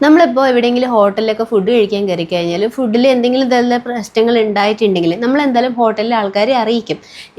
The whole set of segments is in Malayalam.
നമ്മളിപ്പോൾ എവിടെയെങ്കിലും ഹോട്ടലിലൊക്കെ ഫുഡ് കഴിക്കാൻ കയറി കഴിഞ്ഞാൽ ഫുഡിൽ എന്തെങ്കിലും തരത്തിലുള്ള പ്രശ്നങ്ങൾ ഉണ്ടായിട്ടുണ്ടെങ്കിൽ നമ്മൾ എന്തായാലും ഹോട്ടലിലെ ആൾക്കാരെ അറിയിക്കും.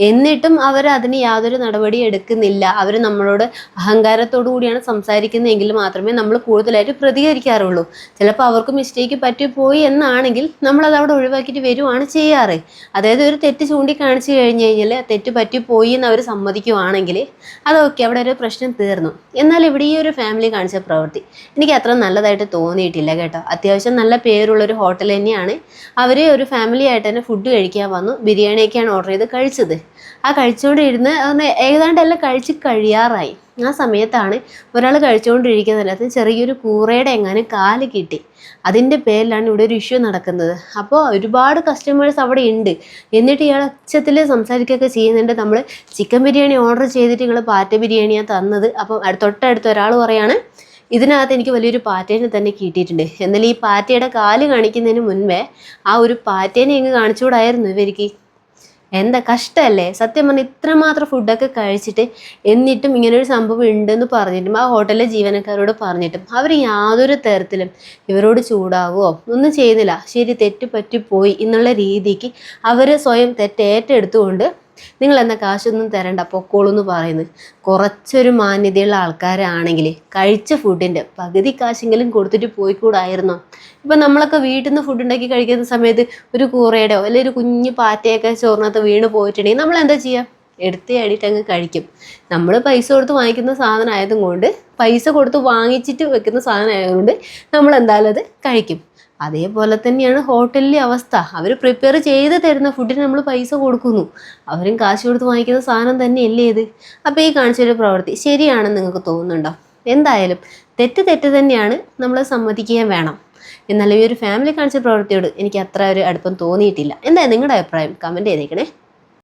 എന്നിട്ടും അവർ അതിന് യാതൊരു നടപടിയും എടുക്കുന്നില്ല. അവർ നമ്മളോട് അഹങ്കാരത്തോടു കൂടിയാണ് സംസാരിക്കുന്നതെങ്കിൽ മാത്രമേ നമ്മൾ കൂടുതലായിട്ട് പ്രതികരിക്കാറുള്ളൂ. ചിലപ്പോൾ അവർക്ക് മിസ്റ്റേക്ക് പറ്റിപ്പോയി എന്നാണെങ്കിൽ നമ്മളത് അവിടെ ഒഴിവാക്കിയിട്ട് വരുവാണ് ചെയ്യാറ്. അതായത് ഒരു തെറ്റ് ചൂണ്ടിക്കാണിച്ചു കഴിഞ്ഞ് കഴിഞ്ഞാൽ തെറ്റ് പറ്റിപ്പോയി എന്ന് അവർ സമ്മതിക്കുവാണെങ്കിൽ അതൊക്കെ അവിടെ ഒരു പ്രശ്നം തീർന്നു. എന്നാൽ ഇവിടെ ഈ ഒരു ഫാമിലി കാണിച്ച പ്രവൃത്തി എനിക്ക് അത്ര നല്ലതായിട്ട് തോന്നിയിട്ടില്ല കേട്ടോ. അത്യാവശ്യം നല്ല പേരുള്ളൊരു ഹോട്ടൽ തന്നെയാണ്. അവർ ഒരു ഫാമിലി ആയിട്ട് തന്നെ ഫുഡ് കഴിക്കാൻ വന്നു. ബിരിയാണിയൊക്കെയാണ് ഓർഡർ ചെയ്ത് കഴിച്ചത്. ആ കഴിച്ചുകൊണ്ടിരുന്ന് ഏതാണ്ട് എല്ലാം കഴിച്ച് കഴിയാറായി. ആ സമയത്താണ് ഒരാൾ കഴിച്ചുകൊണ്ടിരിക്കുന്നതിനകത്ത് ചെറിയൊരു കൂറയുടെ എങ്ങാനും കാല് കിട്ടി. അതിൻ്റെ പേരിലാണ് ഇവിടെ ഒരു ഇഷ്യൂ നടക്കുന്നത്. അപ്പോൾ ഒരുപാട് കസ്റ്റമേഴ്സ് അവിടെ ഉണ്ട്. എന്നിട്ട് ഇയാൾ ഒച്ചത്തിൽ സംസാരിക്കുകയൊക്കെ ചെയ്യുന്നുണ്ട്. നമ്മൾ ചിക്കൻ ബിരിയാണി ഓർഡർ ചെയ്തിട്ട് നിങ്ങൾ പാറ്റ ബിരിയാണിയാണ് തന്നത്. അപ്പം തൊട്ടടുത്ത് ഒരാൾ പറയാണ് ഇതിനകത്ത് എനിക്ക് വലിയൊരു പാറ്റേനെ തന്നെ കിട്ടിയിട്ടുണ്ട്. എന്നാൽ ഈ പാറ്റയുടെ കാല് കാണിക്കുന്നതിന് മുൻപേ ആ ഒരു പാറ്റേനെ അങ്ങ് കാണിച്ചുകൂടായിരുന്നു ഇവർക്ക്? എന്താ കഷ്ടമല്ലേ സത്യം പറഞ്ഞാൽ. ഇത്രമാത്രം ഫുഡൊക്കെ കഴിച്ചിട്ട് എന്നിട്ടും ഇങ്ങനൊരു സംഭവം ഉണ്ടെന്ന് പറഞ്ഞിട്ടും ആ ഹോട്ടലിലെ ജീവനക്കാരോട് പറഞ്ഞിട്ടും അവർ യാതൊരു തരത്തിലും ഇവരോട് ചൂടാവുകയോ ഒന്നും ചെയ്യുന്നില്ല. ശരി, തെറ്റ് പറ്റിപ്പോയി എന്നുള്ള രീതിക്ക് അവർ സ്വയം തെറ്റേറ്റെടുത്തുകൊണ്ട് നിങ്ങൾ എന്ന കാശൊന്നും തരണ്ട പൊക്കോളൂ എന്ന് പറയുന്നത്. കുറച്ചൊരു മാന്യതയുള്ള ആൾക്കാരാണെങ്കിൽ കഴിച്ച ഫുഡിൻ്റെ പകുതി കാശെങ്കിലും കൊടുത്തിട്ട് പോയിക്കൂടായിരുന്നോ? ഇപ്പം നമ്മളൊക്കെ വീട്ടിൽ നിന്ന് ഫുഡ് ഉണ്ടാക്കി കഴിക്കുന്ന സമയത്ത് ഒരു കൂറയുടെയോ അല്ലെങ്കിൽ ഒരു കുഞ്ഞു പാറ്റയൊക്കെ ചോറിനകത്ത് വീണ് പോയിട്ടുണ്ടെങ്കിൽ നമ്മൾ എന്താ ചെയ്യുക? എടുത്തിയാടിയിട്ട് അങ്ങ് കഴിക്കും. നമ്മൾ പൈസ കൊടുത്ത് വാങ്ങിക്കുന്ന സാധനം ആയതുകൊണ്ട്, പൈസ കൊടുത്ത് വാങ്ങിച്ചിട്ട് വെക്കുന്ന സാധനം ആയതുകൊണ്ട് നമ്മൾ എന്തായാലും അത് കഴിക്കും. അതേപോലെ തന്നെയാണ് ഹോട്ടലിലെ അവസ്ഥ. അവർ പ്രിപ്പയർ ചെയ്ത് തരുന്ന ഫുഡിന് നമ്മൾ പൈസ കൊടുക്കുന്നു. അവരും കാശ് കൊടുത്ത് വാങ്ങിക്കുന്ന സാധനം തന്നെയല്ലേ ഇത്? അപ്പോൾ ഈ കാണിച്ചൊരു പ്രവൃത്തി ശരിയാണെന്ന് നിങ്ങൾക്ക് തോന്നുന്നുണ്ടോ? എന്തായാലും തെറ്റ് തന്നെയാണ്, നമ്മൾ സമ്മതിക്കുകയും വേണം. എന്നാൽ ഈ ഒരു ഫാമിലി കാണിച്ച പ്രവൃത്തിയോട് എനിക്ക് അത്ര ഒരു അടുപ്പം തോന്നിയിട്ടില്ല. എന്തായാലും നിങ്ങളുടെ അഭിപ്രായം കമൻറ്റ് ചെയ്തേക്കണേ.